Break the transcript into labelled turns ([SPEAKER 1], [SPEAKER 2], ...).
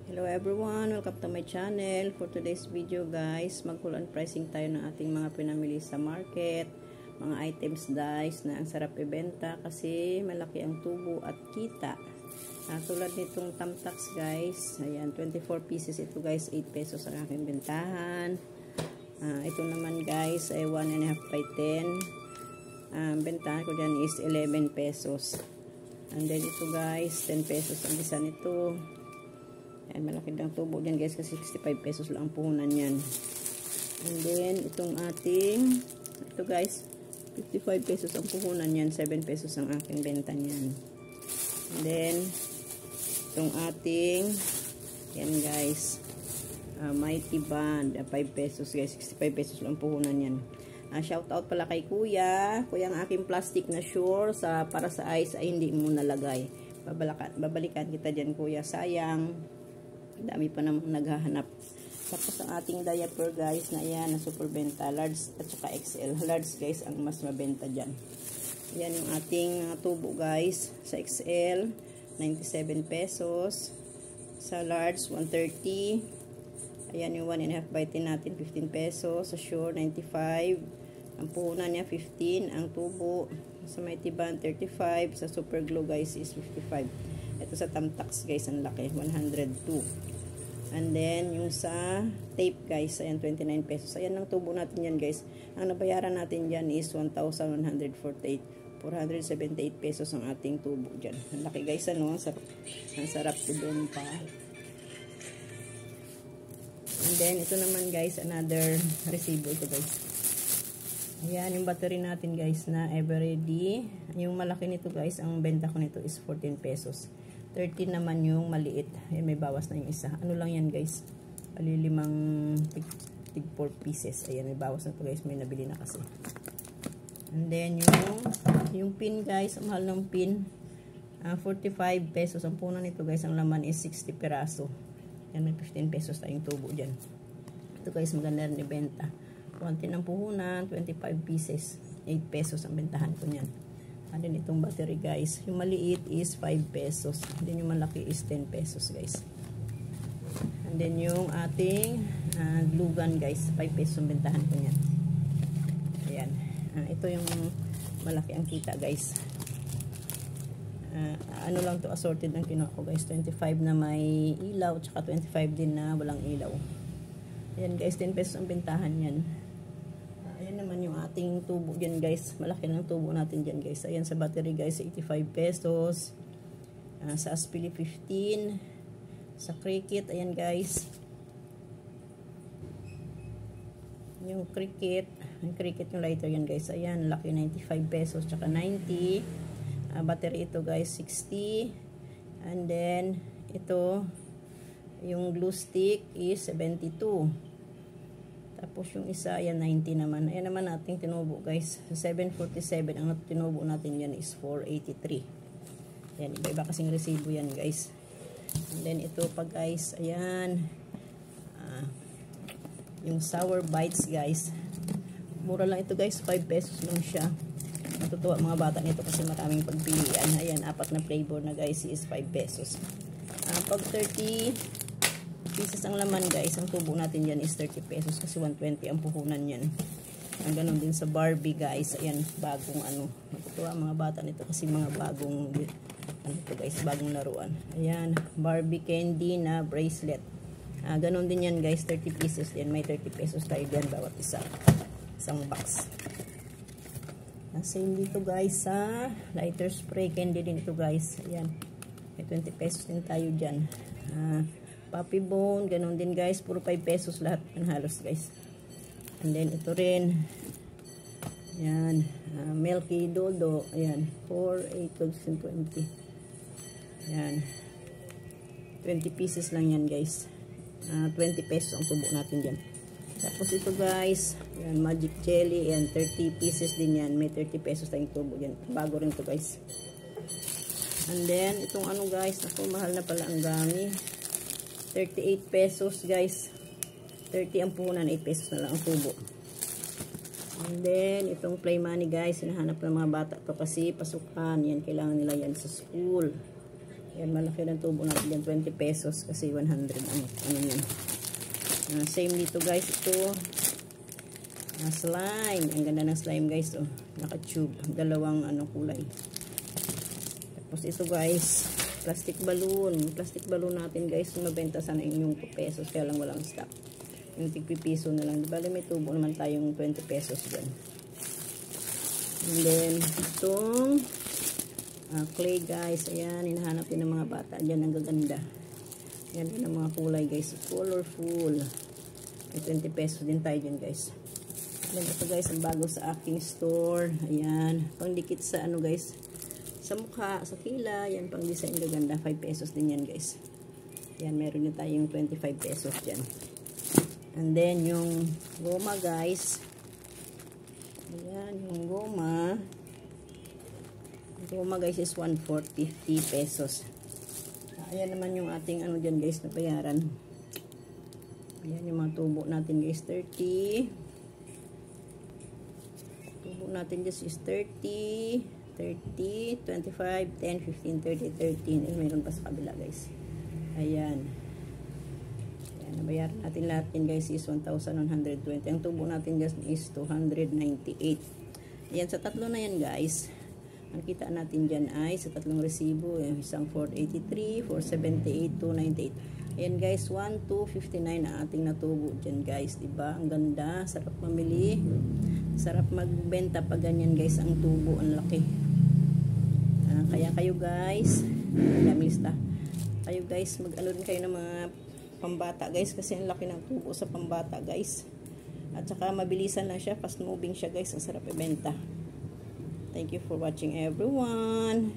[SPEAKER 1] Hello everyone, welcome to my channel. For today's video guys, mag-pull pricing tayo ng ating mga pinamili sa market, mga items guys na ang sarap ibenta kasi malaki ang tubo at kita. Tulad nitong tamtax guys, ayan 24 pieces ito guys, 8 pesos ang aking bentahan. Ito naman guys ay 1.5 by 10. Bentahan ko dyan is 11 pesos. And then ito guys, 10 pesos ang isa nito. Ayan, malaki lang tubo dyan guys kasi 65 pesos lang ang puhunan yan. And then itong ating, ito guys, 55 pesos ang puhunan yan, 7 pesos ang aking benta niyan. And then itong ating, yan guys, Mighty Band, 5 pesos guys, 65 pesos lang ang puhunan yan. Shout out pala kay kuya ang aking plastic na sure para sa ice ay hindi mo nalagay. Babalikan kita dyan kuya, sayang. Dami pa namang naghahanap. Tapos ang ating diaper guys na yan, na super benta, large at saka XL. Large guys ang mas mabenta dyan. Yan yung ating tubo guys. Sa XL 97 pesos, sa large 130. Ayan yung 1.5 by 10 natin, 15 pesos. Sa Sure 95. Ang puhunan niya 15. Ang tubo sa Mighty Band 35. Sa Super Glue guys is 55. Ito sa Tamtax guys, ang laki, 102. And then, yung sa tape guys, ayan, 29 pesos. Ayan ang tubo natin yan guys. Ang nabayaran natin dyan is 1,148. 478 pesos ang ating tubo dyan. Ang laki guys, ano? Ang sarap tudon pa. And then, ito naman guys, another resibo ito guys. Ayan, yung battery natin guys na Everready. Yung malaki nito guys, ang benta ko nito is 14 pesos. 13 naman yung maliit. Ayan, may bawas na yung isa. Ano lang yan guys? Palilimang tig 4 pieces. Ayan, may bawas na to guys. May nabili na kasi. And then yung pin guys, ang mahal ng pin, 45 pesos. Ang puno nito guys, ang laman is 60 peraso. Ayan, may 15 pesos tayong tubo dyan. Ito guys, maganda rin ibenta. Konti ng puhunan, 25 pieces. 8 pesos ang bentahan ko niyan. And then itong battery guys, yung maliit is 5 pesos. And then yung malaki is 10 pesos guys. And then yung ating glue gun guys, 5 pesos ang bentahan ko niyan. Ayan. Ito yung malaki ang kita guys. Ano lang to, assorted ng kinuha ko guys. 25 na may ilaw, tsaka 25 din na walang ilaw. Ayan guys, 10 pesos ang bentahan yan. Ayan naman yung ating tubo dyan guys. Malaki ng tubo natin dyan guys. Ayan sa battery guys, 85 pesos. Sa Aspili 15. Sa Cricut, ayan guys. Yung Cricut. Yung Cricut yung lighter yan guys. Ayan, laki 95 pesos. Tsaka 90. Battery ito guys, 60. And then, ito, yung glue stick is 72. Tapos yung isa, ayan, 90 naman. Ayan naman nating tinubo guys. 747. Ang tinubo natin yan is 483. Ayan, iba-iba kasing resibo yan guys. And then ito pa guys, ayan. Yung sour bites guys. Mura lang ito guys, 5 pesos lang siya. Natutuwa mga bata nito kasi maraming pagpilian. Ayan, 4 na flavor na guys is 5 pesos. Pag 30 pieces ang laman guys, ang tubo natin yan is 30 pesos kasi 120 ang puhunan yan. Ang ganun din sa Barbie guys. Ayan, bagong ano. Natutuwa mga bata nito kasi mga bagong ano ito guys, bagong laruan. Ayan, Barbie candy na bracelet. Ganun din yan guys, 30 pieces yan. May 30 pesos tayo dyan bawat isa. Isang box. Same dito guys sa lighter spray candy din ito guys. Ayan, may 20 pesos din tayo dyan. Puppy bone, ganun din guys, puro 5 pesos lahat ng halos guys. And then ito rin, ayan, Milky Dodo, ayan, 4, 8, 12, 20. Ayan, 20 pieces lang yan guys. 20 pesos ang tubo natin dyan. Tapos ito guys, ayan, Magic Jelly, ayan, 30 pieces din yan. May 30 pesos tayong tubo dyan. Bago rin ito guys. And then, itong ano guys, ako mahal na pala ang gami. 38 pesos guys. 30 ang puhunan, 8 pesos na lang ang tubo. And then, itong play money guys, hinahanap ng mga bata to kasi pasukan. Yan, kailangan nila yan sa school. Yan, malaki ng tubo natin yan. 20 pesos kasi 100 ang ano yan. Same dito guys. Ito. Slime. Ang ganda ng slime guys. Oh. Naka-tube. Dalawang kulay. Tapos ito guys. Plastic balloon. Plastic balloon natin guys. Mabenta sana yung 2 pesos. Kaya lang walang stock. Yung tigpipiso na lang. Bale may tubo naman tayong 20 pesos dyan. And then itong clay guys. Ayan. Hinahanap din ng mga bata. Dyan ang gaganda. Yan din ang mga kulay guys. Colorful. May 20 pesos din tayo dyan guys. Then ito guys, ang bago sa aking store. Ayan. Pangdikit sa guys. Sa mukha, sa kila. Yan pang design gaganda. 5 pesos din yan guys. Yan. Meron din tayong 25 pesos dyan. And then yung goma guys. Ayan. Yung goma. Yung goma guys is 1/4, 50 pesos. Ayan naman yung ating dyan guys na bayaran. Ayan yung mga tubo natin guys. 30. Tubo natin guys is 30, 30, 25, 10, 15, 30, 13. Mayroon pa sa kabila guys. Ayan. Ayan. Nabayaran natin lahat yan guys is 1,120. Ang tubo natin guys is 298. Ayan sa tatlo na yan guys. Ang kita natin dyan ay sa tatlong resibo, isang 483, 478, 298. Ayan guys, 1,259 ang ating natubo dyan guys. Diba? Ang ganda, sarap mamili. Sarap magbenta pag ganyan guys, ang tubo, ang laki. Kaya kayo guys, lista. Kayo guys, mag-ano rin kayo ng mga pambata guys, kasi ang laki ng tubo sa pambata guys. At saka mabilisan lang siya, fast moving siya guys, ang sarap ibenta. Thank you for watching everyone.